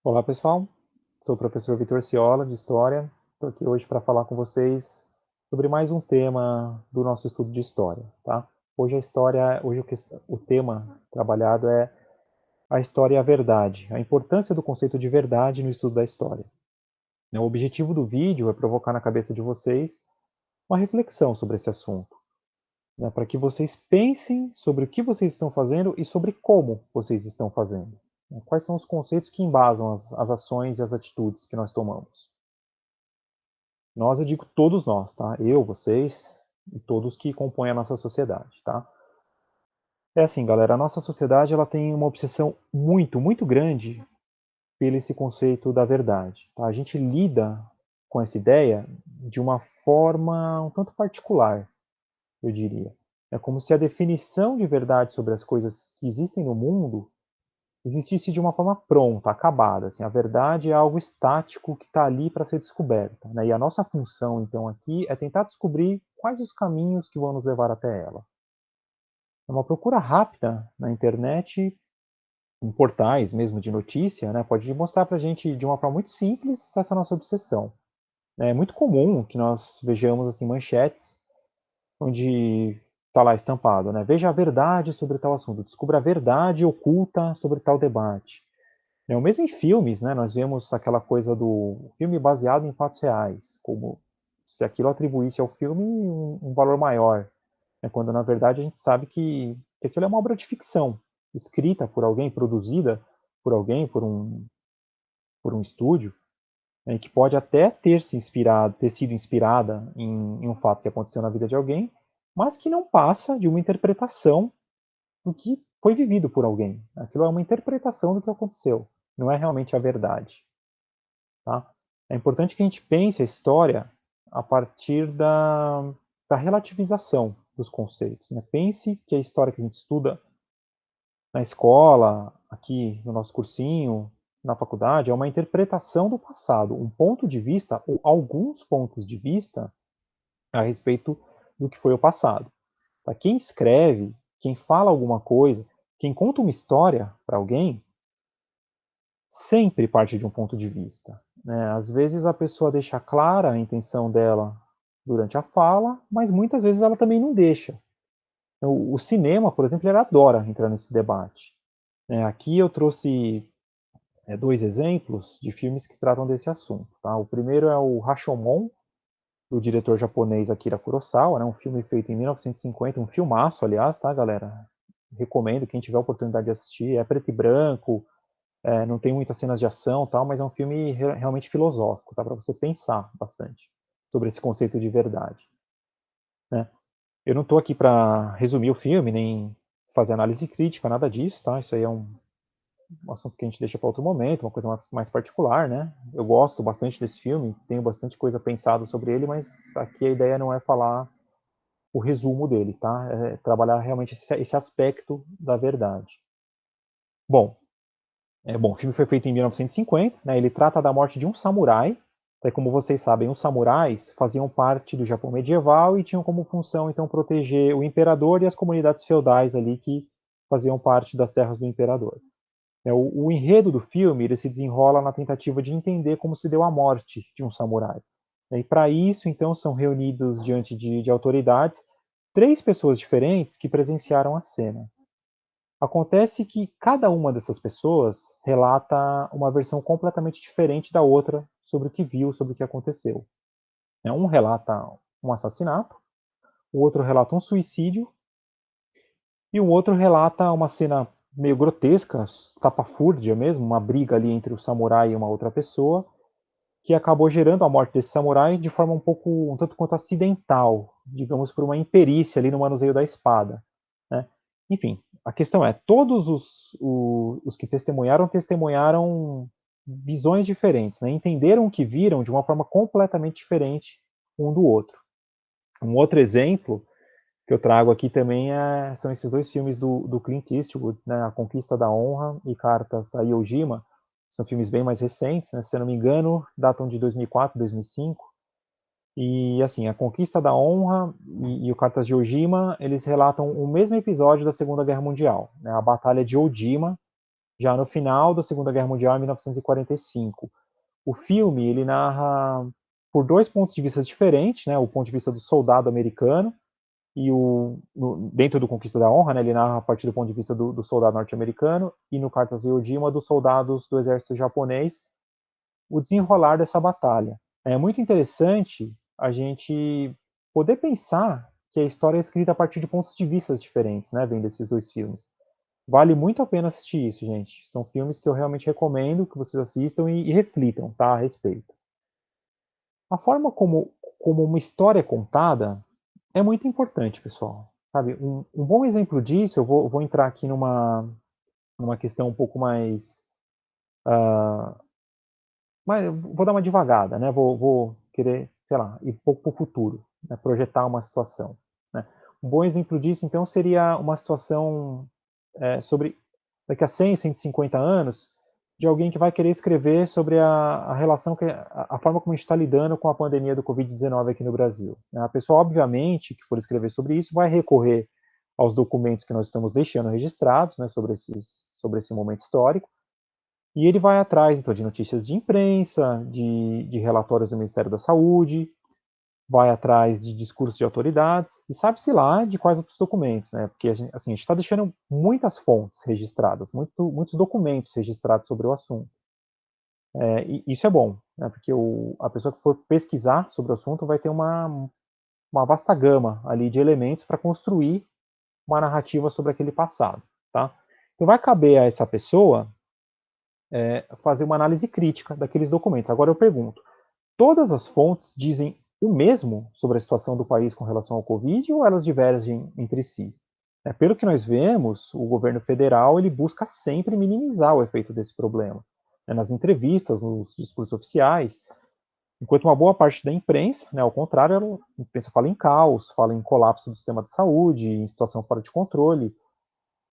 Olá pessoal, sou o professor Vitor Ciola de História. Estou aqui hoje para falar com vocês sobre mais um tema do nosso estudo de História, tá? Hoje a história, o tema trabalhado é a história e a verdade, a importância do conceito de verdade no estudo da história. O objetivo do vídeo é provocar na cabeça de vocês uma reflexão sobre esse assunto, né, para que vocês pensem sobre o que vocês estão fazendo e sobre como vocês estão fazendo. Né? Quais são os conceitos que embasam as ações e as atitudes que nós tomamos. Nós, eu digo todos nós, tá? Eu, vocês e todos que compõem a nossa sociedade, tá? É assim, galera, a nossa sociedade ela tem uma obsessão muito grande pelo esse conceito da verdade, tá? A gente lida com essa ideia de uma forma um tanto particular, eu diria. É como se a definição de verdade sobre as coisas que existem no mundo existisse de uma forma pronta, acabada. Assim, a verdade é algo estático que está ali para ser descoberta. Né? E a nossa função, então, aqui é tentar descobrir quais os caminhos que vão nos levar até ela. Uma procura rápida na internet, em portais mesmo de notícia, né, pode mostrar para a gente de uma forma muito simples essa nossa obsessão. É muito comum que nós vejamos assim manchetes onde está lá estampado, né? Veja a verdade sobre tal assunto, descubra a verdade oculta sobre tal debate. Ou mesmo em filmes, né, nós vemos aquela coisa do filme baseado em fatos reais, como se aquilo atribuísse ao filme um valor maior, né, quando na verdade a gente sabe que aquilo é uma obra de ficção, escrita por alguém, produzida por alguém, por um estúdio, né, que pode até ter sido inspirada em um fato que aconteceu na vida de alguém, mas que não passa de uma interpretação do que foi vivido por alguém. Aquilo é uma interpretação do que aconteceu, não é realmente a verdade. Tá? É importante que a gente pense a história a partir da relativização dos conceitos. Né? Pense que a história que a gente estuda na escola, aqui no nosso cursinho, na faculdade, é uma interpretação do passado, um ponto de vista, ou alguns pontos de vista, a respeito do que foi o passado. Tá? Quem escreve, quem fala alguma coisa, quem conta uma história para alguém, sempre parte de um ponto de vista. Né? Às vezes a pessoa deixa clara a intenção dela durante a fala, mas muitas vezes ela também não deixa. O cinema, por exemplo, ele adora entrar nesse debate. Aqui eu trouxe dois exemplos de filmes que tratam desse assunto. Tá? O primeiro é o Rashomon, do diretor japonês Akira Kurosawa, né? Um filme feito em 1950, um filmaço, aliás, tá, galera? Recomendo, quem tiver a oportunidade de assistir. É preto e branco, não tem muitas cenas de ação, tal, mas é um filme realmente filosófico, tá? Para você pensar bastante sobre esse conceito de verdade. Né? Eu não estou aqui para resumir o filme, nem fazer análise crítica, nada disso, tá? Isso aí é um assunto que a gente deixa para outro momento, uma coisa mais particular, né? Eu gosto bastante desse filme, tenho bastante coisa pensada sobre ele, mas aqui a ideia não é falar o resumo dele, tá? É trabalhar realmente esse aspecto da verdade. Bom, o filme foi feito em 1950, né? Ele trata da morte de um samurai. Como vocês sabem, os samurais faziam parte do Japão medieval e tinham como função, então, proteger o imperador e as comunidades feudais ali que faziam parte das terras do imperador. O enredo do filme ele se desenrola na tentativa de entender como se deu a morte de um samurai. E para isso, então, são reunidos diante de autoridades três pessoas diferentes que presenciaram a cena. Acontece que cada uma dessas pessoas relata uma versão completamente diferente da outra sobre o que viu, sobre o que aconteceu. Um relata um assassinato, o outro relata um suicídio e o outro relata uma cena meio grotesca, estapafúrdia mesmo, uma briga ali entre o samurai e uma outra pessoa, que acabou gerando a morte desse samurai de forma um tanto quanto acidental, digamos por uma imperícia ali no manuseio da espada. Né? Enfim, a questão é, todos os que testemunharam visões diferentes, né? Entenderam o que viram de uma forma completamente diferente um do outro. Um outro exemplo que eu trago aqui também são esses dois filmes do Clint Eastwood, né, A Conquista da Honra e Cartas a Iwo Jima. São filmes bem mais recentes, né, se eu não me engano, datam de 2004, 2005. E, assim, A Conquista da Honra e o Cartas de Iwo Jima, eles relatam o mesmo episódio da Segunda Guerra Mundial, né, a Batalha de Iwo Jima, já no final da Segunda Guerra Mundial, em 1945. O filme, ele narra por 2 pontos de vista diferentes, né, o ponto de vista do soldado americano e dentro do Conquista da Honra, né, ele narra a partir do ponto de vista do soldado norte-americano, e no Cartas de Iwo Jima, dos soldados do exército japonês, o desenrolar dessa batalha. É muito interessante a gente poder pensar que a história é escrita a partir de pontos de vista diferentes, né, vendo esses 2 filmes. Vale muito a pena assistir isso, gente. São filmes que eu realmente recomendo que vocês assistam e reflitam, tá, a respeito. A forma como uma história é contada é muito importante, pessoal. Sabe, um bom exemplo disso, eu vou entrar aqui numa questão um pouco mais, vou dar uma devagada, né? Vou querer, sei lá, ir um pouco para o futuro, né? Projetar uma situação. Né? Um bom exemplo disso, então, seria uma situação sobre daqui a 100, 150 anos, de alguém que vai querer escrever sobre a relação, a forma como a gente está lidando com a pandemia do Covid-19 aqui no Brasil. Né? A pessoa, obviamente, que for escrever sobre isso, vai recorrer aos documentos que nós estamos deixando registrados, né, sobre esse momento histórico, e ele vai atrás, então, de notícias de imprensa, de relatórios do Ministério da Saúde, vai atrás de discursos de autoridades, e sabe-se lá de quais outros documentos, né? Porque assim, a gente está deixando muitas fontes registradas, muitos documentos registrados sobre o assunto. E isso é bom, né? Porque a pessoa que for pesquisar sobre o assunto vai ter uma vasta gama ali de elementos para construir uma narrativa sobre aquele passado, tá? Então vai caber a essa pessoa fazer uma análise crítica daqueles documentos. Agora eu pergunto, todas as fontes dizem o mesmo sobre a situação do país com relação ao Covid ou elas divergem entre si? Pelo que nós vemos, o governo federal ele busca sempre minimizar o efeito desse problema. Nas entrevistas, nos discursos oficiais, enquanto uma boa parte da imprensa, ao contrário, a imprensa fala em caos, fala em colapso do sistema de saúde, em situação fora de controle.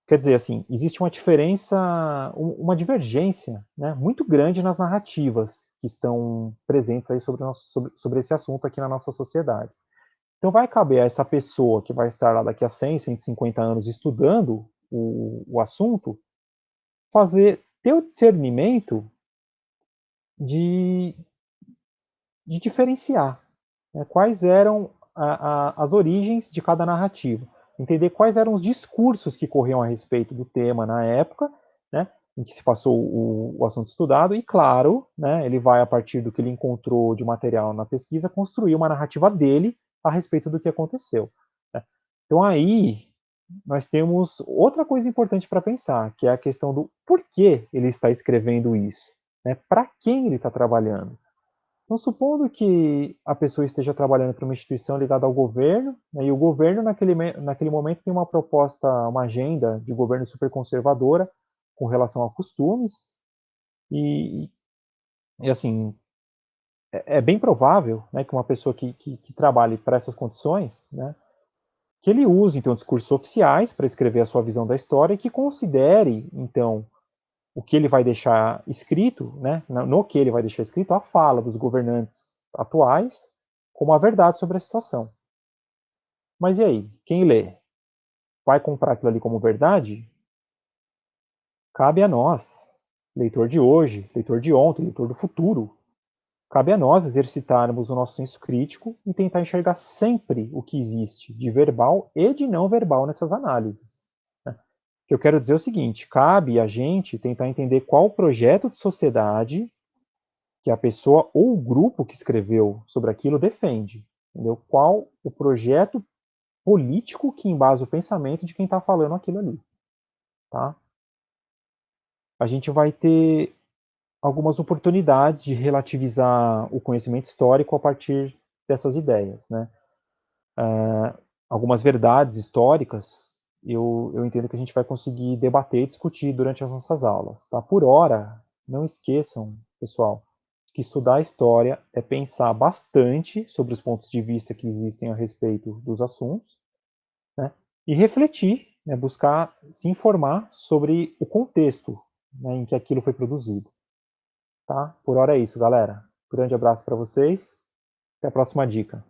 Quer dizer, assim, existe uma diferença, uma divergência, né, muito grande nas narrativas que estão presentes aí sobre esse assunto aqui na nossa sociedade. Então vai caber a essa pessoa que vai estar lá daqui a 100, 150 anos estudando o assunto, ter o discernimento de, de diferenciar, né, quais eram as origens de cada narrativa, entender quais eram os discursos que corriam a respeito do tema na época, né, em que se passou o assunto estudado, e claro, né, ele vai, a partir do que ele encontrou de material na pesquisa, construir uma narrativa dele a respeito do que aconteceu. Né. Então aí nós temos outra coisa importante para pensar, que é a questão do porquê ele está escrevendo isso, né, para quem ele está trabalhando. Então, supondo que a pessoa esteja trabalhando para uma instituição ligada ao governo, né, e o governo, naquele momento, tem uma proposta, uma agenda de governo super conservadora com relação a costumes, e, assim, é bem provável, né, que uma pessoa que trabalhe para essas condições, né, que ele use, então, discursos oficiais para escrever a sua visão da história e que considere, então, o que ele vai deixar escrito, né, no que ele vai deixar escrito, a fala dos governantes atuais como a verdade sobre a situação. Mas e aí? Quem lê? Vai comprar aquilo ali como verdade? Cabe a nós, leitor de hoje, leitor de ontem, leitor do futuro. Cabe a nós exercitarmos o nosso senso crítico e tentar enxergar sempre o que existe de verbal e de não verbal nessas análises. Né? O que eu quero dizer é o seguinte: cabe a gente tentar entender qual o projeto de sociedade que a pessoa ou o grupo que escreveu sobre aquilo defende. Entendeu? Qual o projeto político que embasa o pensamento de quem está falando aquilo ali. Tá? A gente vai ter algumas oportunidades de relativizar o conhecimento histórico a partir dessas ideias. Né? Algumas verdades históricas eu entendo que a gente vai conseguir debater e discutir durante as nossas aulas. Tá? Por hora, não esqueçam, pessoal, que estudar história é pensar bastante sobre os pontos de vista que existem a respeito dos assuntos, né? E refletir, né? Buscar se informar sobre o contexto, né, em que aquilo foi produzido. Tá? Por hora é isso, galera. Grande abraço para vocês. Até a próxima dica.